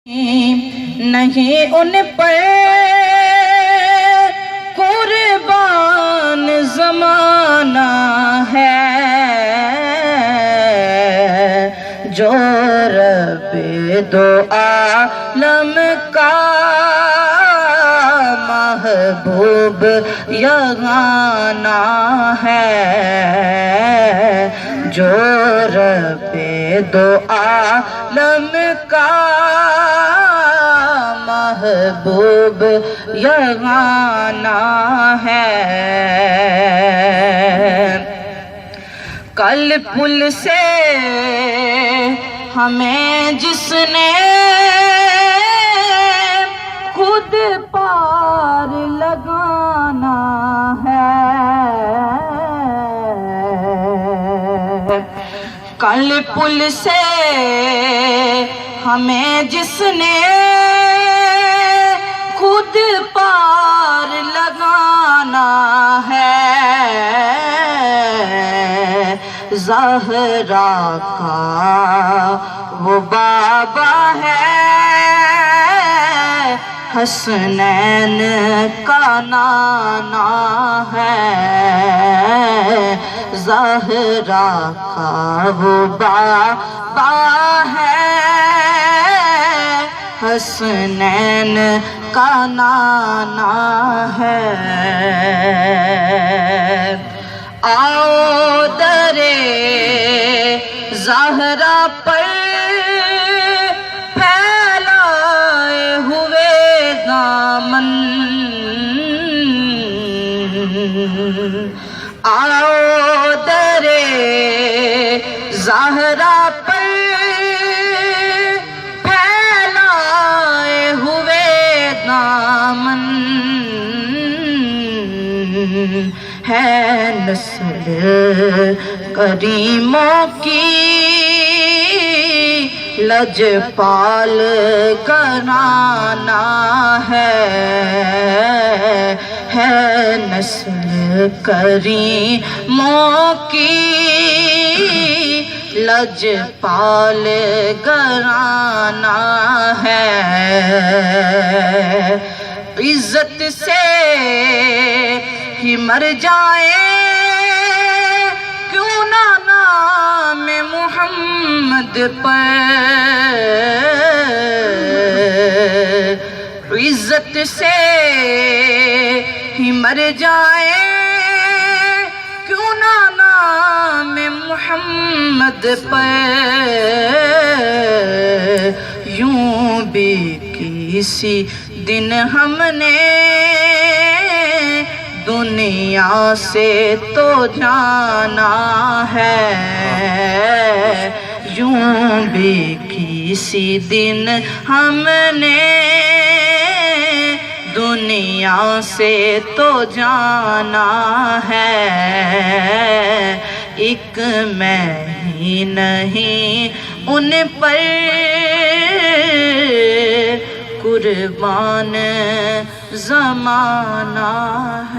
نہیں ان پر قربان زمانہ ہے، جو رب دو عالم کا محبوب یگانہ ہے، جو رب دو عالم کا محبوب یگانہ ہے۔ کل پل سے ہمیں جس نے خود پار لگانا ہے، کل پل سے ہمیں جس نے خود پار لگانا ہے، زہرا کا وہ بابا ہے، حسنین کا نانا ہے، زہرا کا وہ بابا ہے، حسنین کا نانا ہے۔ آؤ درے زہرا پر پھیلائے ہوئے دامن، آؤ درے زہرا پر پھیلائے ہوئے دامن، ہے نسل کریموں کی لجپال گھرانہ ہے نسل کریموں کی لجپال گھرانہ ہے، عزت سے ہی مر جائیں کیوں نہ نام محمد پر، عزت سے ہی مر جائیں کیوں نہ نام محمد پر، یوں بھی کسی دن ہم نے دنیا سے تو جانا ہے، یوں بھی کسی دن ہم نے دنیا سے تو جانا ہے، ایک میں ہی نہیں ان پر قربان زمانہ ہے۔